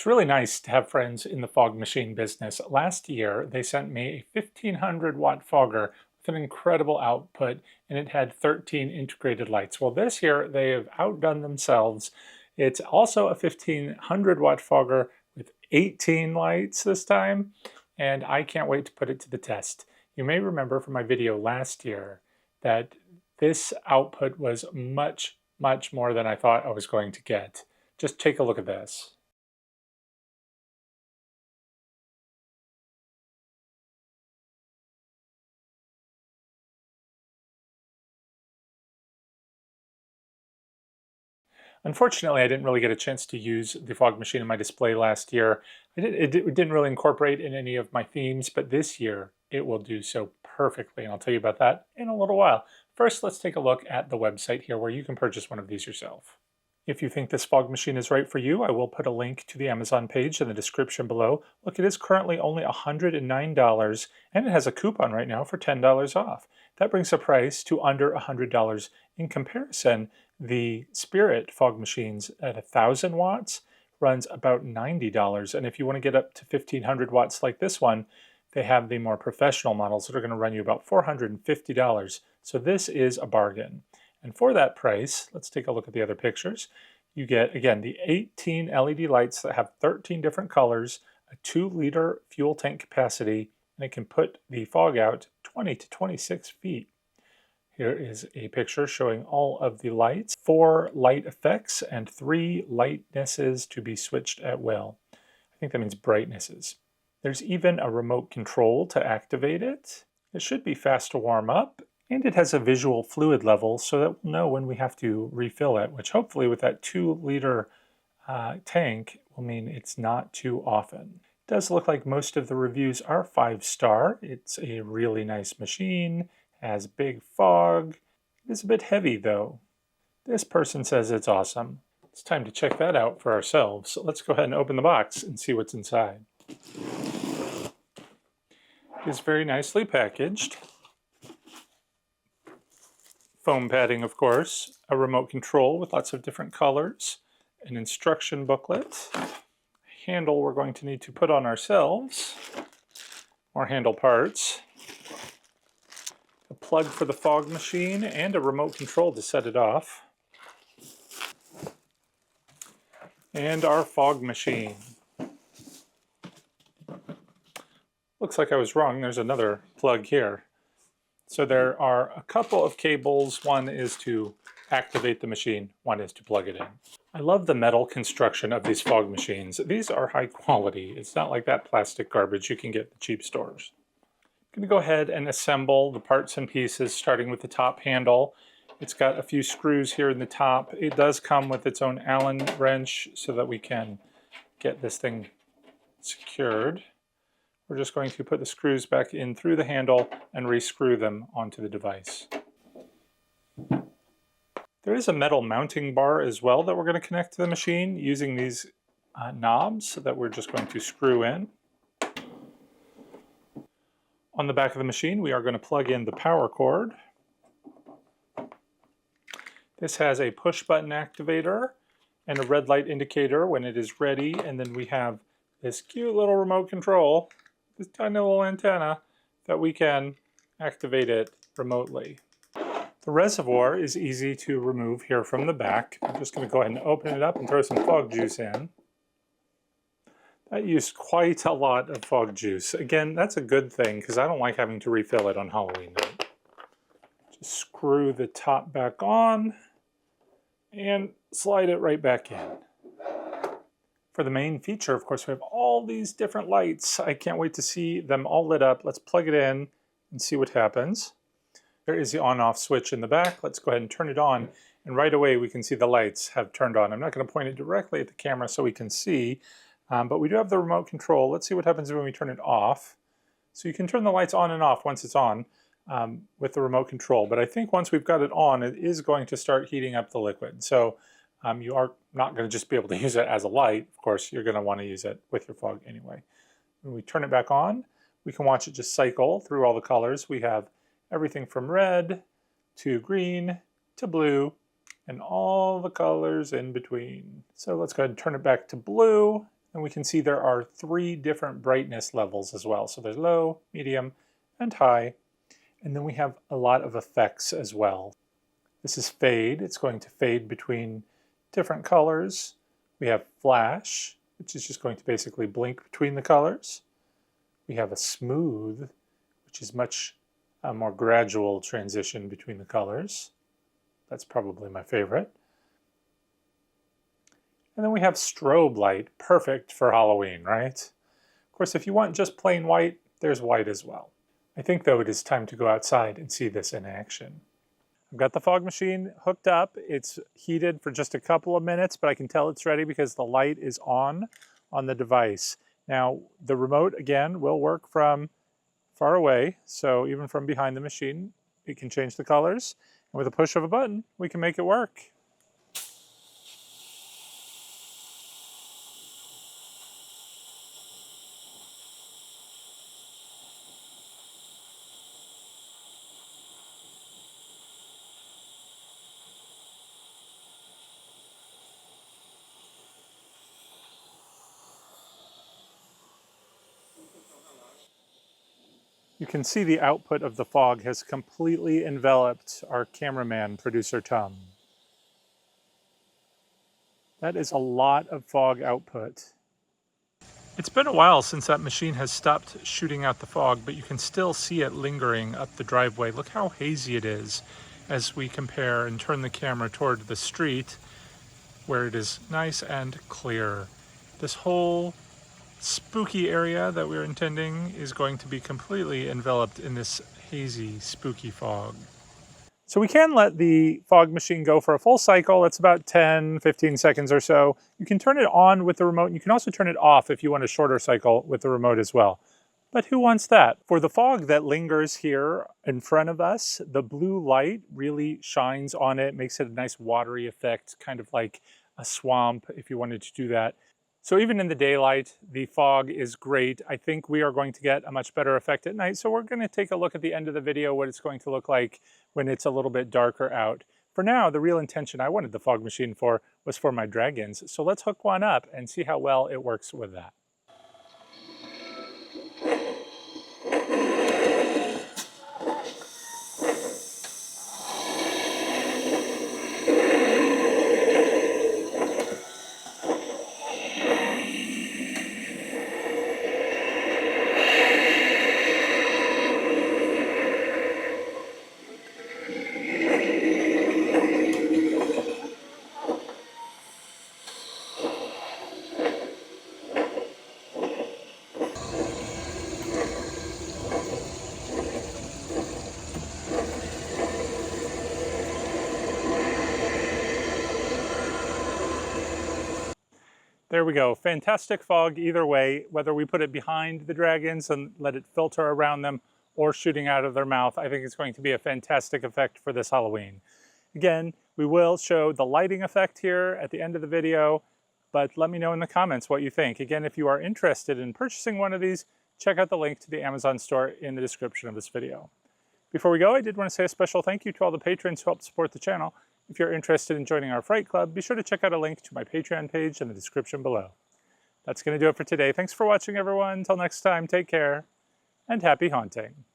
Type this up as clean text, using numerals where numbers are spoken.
really nice to have friends in the fog machine business. Last year, they sent me a 1500 watt fogger with an incredible output, and it had 13 integrated lights. Well, this year they have outdone themselves. It's also a 1500 watt fogger with 18 lights this time, and I can't wait to put it to the test. You may remember from my video last year that this output was much more than I thought I was going to get. Just take a look at this. Unfortunately, I didn't really get a chance to use the fog machine in my display last year. It didn't really incorporate in any of my themes, but this year it will do so perfectly, and I'll tell you about that in a little while. First, let's take a look at the website here where you can purchase one of these yourself. If you think this fog machine is right for you, I will put a link to the Amazon page in the description below. Look, it is currently only $109, and it has a coupon right now for $10 off. That brings the price to under $100. In comparison, the Spirit fog machines at 1000 watts runs about $90. And if you want to get up to 1500 watts like this one, they have the more professional models that are going to run you about $450. So this is a bargain. And for that price, let's take a look at the other pictures. You get, again, the 18 LED lights that have 13 different colors, a 2-liter fuel tank capacity, and it can put the fog out 20 to 26 feet. Here is a picture showing all of the lights, 4 light effects and 3 lightnesses to be switched at will. I think that means brightnesses. There's even a remote control to activate it. It should be fast to warm up, and it has a visual fluid level so that we'll know when we have to refill it, which hopefully with that 2-liter tank will mean it's not too often. It does look like most of the reviews are 5-star. It's a really nice machine. Has big fog. It is a bit heavy though. This person says it's awesome. It's time to check that out for ourselves. So let's go ahead and open the box and see what's inside. It is very nicely packaged. Foam padding, of course, a remote control with lots of different colors, an instruction booklet, a handle we're going to need to put on ourselves, more handle parts, a plug for the fog machine, and a remote control to set it off. And our fog machine. Looks like I was wrong, there's another plug here. So there are a couple of cables. One is to activate the machine, one is to plug it in. I love the metal construction of these fog machines. These are high quality. It's not like that plastic garbage you can get at the cheap stores. I'm going to go ahead and assemble the parts and pieces, starting with the top handle. It's got a few screws here in the top. It does come with its own Allen wrench so that we can get this thing secured. We're just going to put the screws back in through the handle and re-screw them onto the device. There is a metal mounting bar as well that we're going to connect to the machine using these knobs that we're just going to screw in. On the back of the machine, we are going to plug in the power cord. This has a push button activator and a red light indicator when it is ready, and then we have this cute little remote control, this tiny little antenna, that we can activate it remotely. The reservoir is easy to remove here from the back. I'm just going to go ahead and open it up and throw some fog juice in. That used quite a lot of fog juice. Again, that's a good thing because I don't like having to refill it on Halloween night. Just screw the top back on and slide it right back in. For the main feature, of course, we have all these different lights. I can't wait to see them all lit up. Let's plug it in and see what happens. There is the on-off switch in the back. Let's go ahead and turn it on. And right away, we can see the lights have turned on. I'm not going to point it directly at the camera so we can see. But we do have the remote control. Let's see what happens when we turn it off. So you can turn the lights on and off once it's on with the remote control. But I think once we've got it on, it is going to start heating up the liquid. So you are not going to just be able to use it as a light. Of course, you're going to want to use it with your fog anyway. When we turn it back on, we can watch it just cycle through all the colors. We have everything from red to green to blue and all the colors in between. So let's go ahead and turn it back to blue. And we can see there are 3 different brightness levels as well. So there's low, medium, and high. And then we have a lot of effects as well. This is fade. It's going to fade between different colors. We have flash, which is just going to basically blink between the colors. We have a smooth, which is much more gradual transition between the colors. That's probably my favorite. And then we have strobe light, perfect for Halloween, right? Of course, if you want just plain white, there's white as well. I think, though, it is time to go outside and see this in action. I've got the fog machine hooked up. It's heated for just a couple of minutes, but I can tell it's ready because the light is on the device. Now, the remote, again, will work from far away, so even from behind the machine, it can change the colors. And with a push of a button, we can make it work. You can see the output of the fog has completely enveloped our cameraman, producer Tom. That is a lot of fog output. It's been a while since that machine has stopped shooting out the fog, but you can still see it lingering up the driveway. Look how hazy it is as we compare and turn the camera toward the street where it is nice and clear. This whole spooky area that we're intending is going to be completely enveloped in this hazy, spooky fog. So we can let the fog machine go for a full cycle. It's about 10, 15 seconds or so. You can turn it on with the remote, and you can also turn it off if you want a shorter cycle with the remote as well. But who wants that? For the fog that lingers here in front of us, the blue light really shines on it, makes it a nice watery effect, kind of like a swamp if you wanted to do that. So even in the daylight, the fog is great. I think we are going to get a much better effect at night. So we're going to take a look at the end of the video, what it's going to look like when it's a little bit darker out. For now, the real intention I wanted the fog machine for was for my dragons. So let's hook one up and see how well it works with that. There we go, fantastic fog either way, whether we put it behind the dragons and let it filter around them or shooting out of their mouth. I think it's going to be a fantastic effect for this Halloween. Again, we will show the lighting effect here at the end of the video, but let me know in the comments what you think. Again, if you are interested in purchasing one of these, check out the link to the Amazon store in the description of this video. Before we go, I did want to say a special thank you to all the patrons who help support the channel. If you're interested in joining our Fright Club, be sure to check out a link to my Patreon page in the description below. That's going to do it for today. Thanks for watching, everyone. Until next time, take care, and happy haunting.